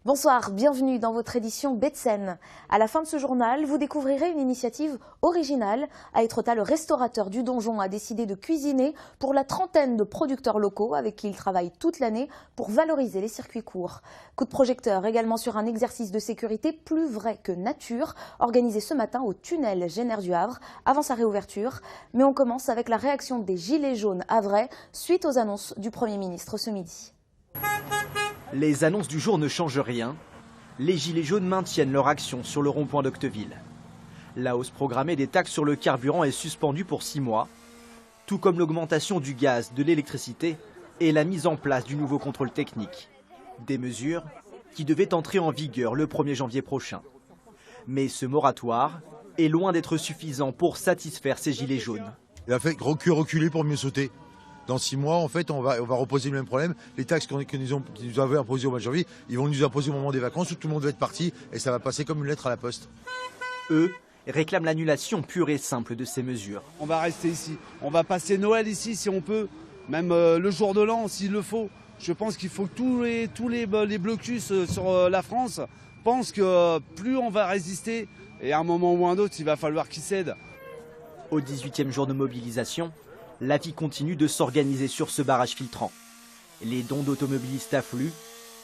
Bonsoir, bienvenue dans votre édition Betsen. À la fin de ce journal, vous découvrirez une initiative originale. À Étretat, le restaurateur du Donjon a décidé de cuisiner pour la trentaine de producteurs locaux avec qui il travaille toute l'année pour valoriser les circuits courts. Coup de projecteur également sur un exercice de sécurité plus vrai que nature, organisé ce matin au tunnel Génère du Havre avant sa réouverture. Mais on commence avec la réaction des Gilets jaunes havrais suite aux annonces du Premier ministre ce midi. Les annonces du jour ne changent rien. Les Gilets jaunes maintiennent leur action sur le rond-point d'Octeville. La hausse programmée des taxes sur le carburant est suspendue pour 6 mois, tout comme l'augmentation du gaz, de l'électricité et la mise en place du nouveau contrôle technique. Des mesures qui devaient entrer en vigueur le 1er janvier prochain. Mais ce moratoire est loin d'être suffisant pour satisfaire ces Gilets jaunes. Il a fait reculer pour mieux sauter. Dans 6 mois, en fait, on va reposer le même problème. Les taxes qu'ils nous avaient imposées au mois de janvier, ils vont nous imposer au moment des vacances où tout le monde va être parti et ça va passer comme une lettre à la poste. Eux réclament l'annulation pure et simple de ces mesures. On va rester ici. On va passer Noël ici si on peut, même le jour de l'an s'il le faut. Je pense qu'il faut que tous les blocus sur la France pensent que plus on va résister, et à un moment ou un autre, il va falloir qu'ils cèdent. Au 18e jour de mobilisation, la vie continue de s'organiser sur ce barrage filtrant. Les dons d'automobilistes affluent,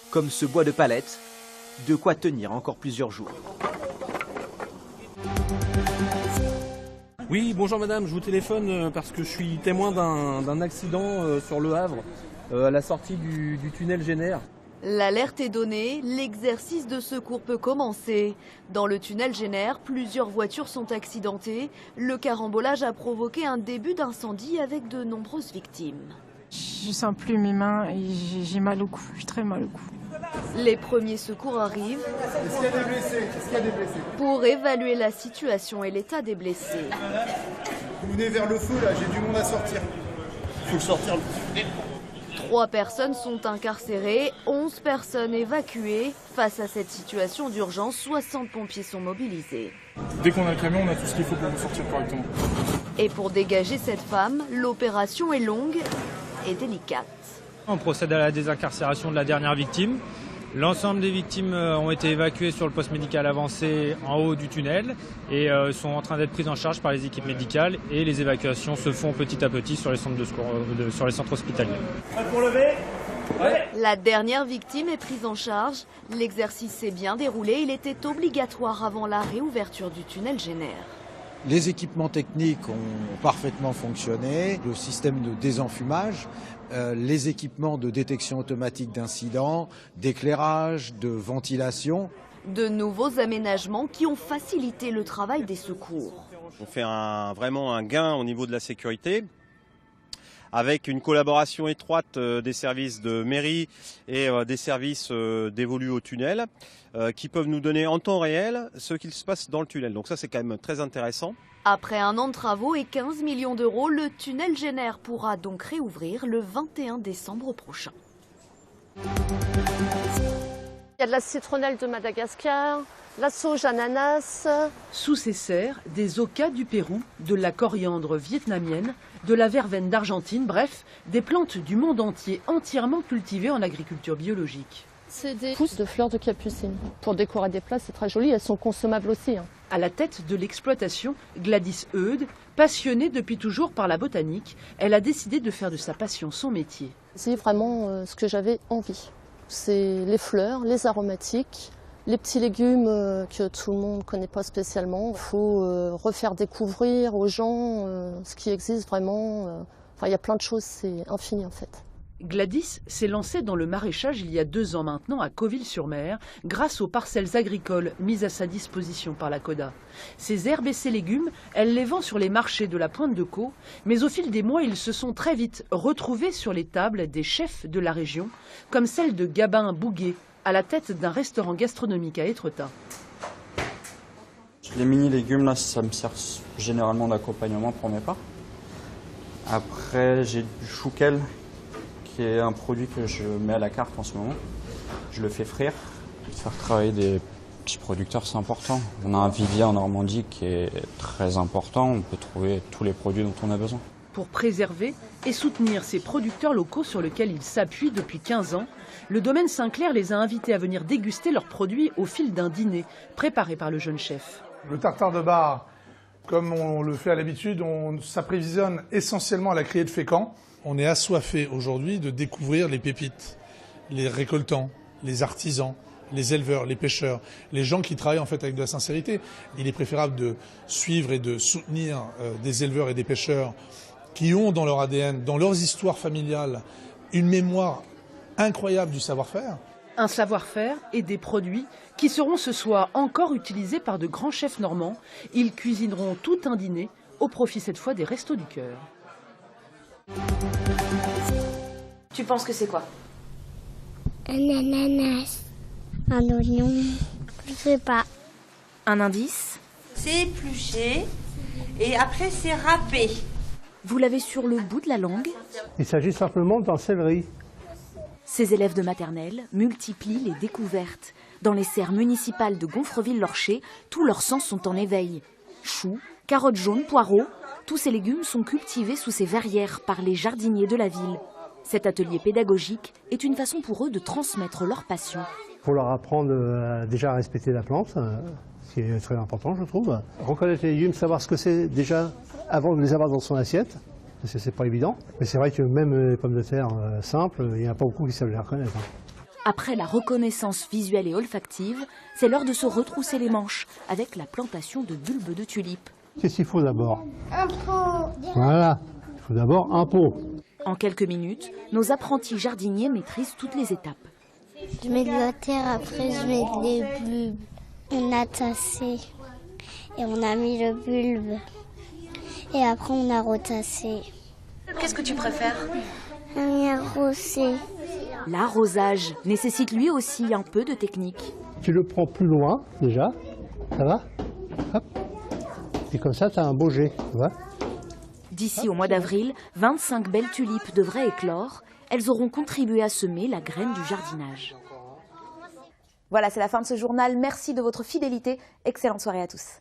comme ce bois de palettes, de quoi tenir encore plusieurs jours. Oui, bonjour madame, je vous téléphone parce que je suis témoin d'un accident sur le Havre, à la sortie du tunnel Génère. L'alerte est donnée, l'exercice de secours peut commencer. Dans le tunnel Génère, plusieurs voitures sont accidentées. Le carambolage a provoqué un début d'incendie avec de nombreuses victimes. Je sens plus mes mains et j'ai mal au cou, j'ai très mal au cou. Les premiers secours arrivent. Est-ce qu'il y a des blessés? Pour évaluer la situation et l'état des blessés. Vous venez vers le feu là, j'ai du monde à sortir. Il faut le sortir. 3 personnes sont incarcérées, 11 personnes évacuées. Face à cette situation d'urgence, 60 pompiers sont mobilisés. Dès qu'on a le camion, on a tout ce qu'il faut pour nous sortir correctement. Et pour dégager cette femme, l'opération est longue et délicate. On procède à la désincarcération de la dernière victime. L'ensemble des victimes ont été évacuées sur le poste médical avancé en haut du tunnel et sont en train d'être prises en charge par les équipes médicales et les évacuations se font petit à petit sur les centres de secours, sur les centres hospitaliers. Pour lever? Ouais. La dernière victime est prise en charge. L'exercice s'est bien déroulé. Il était obligatoire avant la réouverture du tunnel Génère. Les équipements techniques ont parfaitement fonctionné. Le système de désenfumage, les équipements de détection automatique d'incidents, d'éclairage, de ventilation. De nouveaux aménagements qui ont facilité le travail des secours. On fait vraiment un gain au niveau de la sécurité, avec une collaboration étroite des services de mairie et des services dévolus au tunnel, qui peuvent nous donner en temps réel ce qu'il se passe dans le tunnel. Donc ça, c'est quand même très intéressant. Après un an de travaux et 15 millions d'euros, le tunnel Génère pourra donc réouvrir le 21 décembre prochain. Il y a de la citronnelle de Madagascar, la sauge ananas. Sous ces serres, des ocas du Pérou, de la coriandre vietnamienne, de la verveine d'Argentine, bref, des plantes du monde entier entièrement cultivées en agriculture biologique. C'est des pousses de fleurs de capucine. Pour décorer des plats, c'est très joli, elles sont consommables aussi. À la tête de l'exploitation, Gladys Eudes, passionnée depuis toujours par la botanique, elle a décidé de faire de sa passion son métier. C'est vraiment ce que j'avais envie. C'est les fleurs, les aromatiques, les petits légumes que tout le monde ne connaît pas spécialement. Il faut refaire découvrir aux gens ce qui existe vraiment. Enfin, il y a plein de choses, c'est infini en fait. Gladys s'est lancée dans le maraîchage il y a 2 ans maintenant à Cauville-sur-Mer grâce aux parcelles agricoles mises à sa disposition par la CODA. Ces herbes et ces légumes, elle les vend sur les marchés de la Pointe de Caux, mais au fil des mois, ils se sont très vite retrouvés sur les tables des chefs de la région, comme celle de Gabin Bouguet, à la tête d'un restaurant gastronomique à Étretat. Les mini-légumes, là, ça me sert généralement d'accompagnement pour mes plats. Après, j'ai du chouquel, qui est un produit que je mets à la carte en ce moment. Je le fais frire. Faire travailler des petits producteurs, c'est important. On a un vivier en Normandie qui est très important. On peut trouver tous les produits dont on a besoin. Pour préserver et soutenir ces producteurs locaux sur lesquels ils s'appuient depuis 15 ans, le domaine Saint-Clair les a invités à venir déguster leurs produits au fil d'un dîner préparé par le jeune chef. Le tartare de bar, comme on le fait à l'habitude, on s'apprévisionne essentiellement à la criée de Fécamp. On est assoiffé aujourd'hui de découvrir les pépites, les récoltants, les artisans, les éleveurs, les pêcheurs, les gens qui travaillent en fait avec de la sincérité. Il est préférable de suivre et de soutenir des éleveurs et des pêcheurs qui ont dans leur ADN, dans leurs histoires familiales, une mémoire incroyable du savoir-faire. Un savoir-faire et des produits qui seront ce soir encore utilisés par de grands chefs normands. Ils cuisineront tout un dîner au profit cette fois des Restos du Cœur. Tu penses que c'est quoi? Un ananas, un oignon, je sais pas. Un indice? C'est épluché et après c'est râpé. Vous l'avez sur le bout de la langue? Il s'agit simplement d'un céleri. Ces élèves de maternelle multiplient les découvertes. Dans les serres municipales de Gonfreville-Lorcher, tous leurs sens sont en éveil. Choux, carottes jaunes, poireaux, tous ces légumes sont cultivés sous ces verrières par les jardiniers de la ville. Cet atelier pédagogique est une façon pour eux de transmettre leur passion. Il faut leur apprendre déjà à respecter la plante, ce qui est très important je trouve. Reconnaître les légumes, savoir ce que c'est déjà avant de les avoir dans son assiette, parce que c'est pas évident. Mais c'est vrai que même les pommes de terre simples, il n'y en a pas beaucoup qui savent les reconnaître. Après la reconnaissance visuelle et olfactive, c'est l'heure de se retrousser les manches avec la plantation de bulbes de tulipes. Qu'est-ce qu'il faut d'abord? Un pot. Voilà, il faut d'abord un pot. En quelques minutes, nos apprentis jardiniers maîtrisent toutes les étapes. Je mets de la terre, après je mets des bulbes. On a tassé et on a mis le bulbe. Et après on a retassé. Qu'est-ce que tu préfères? On a arrosé. L'arrosage nécessite lui aussi un peu de technique. Tu le prends plus loin déjà, ça va? Hop. Et comme ça tu as un beau jet, tu vois? D'ici au mois d'avril, 25 belles tulipes devraient éclore. Elles auront contribué à semer la graine du jardinage. Voilà, c'est la fin de ce journal. Merci de votre fidélité. Excellente soirée à tous.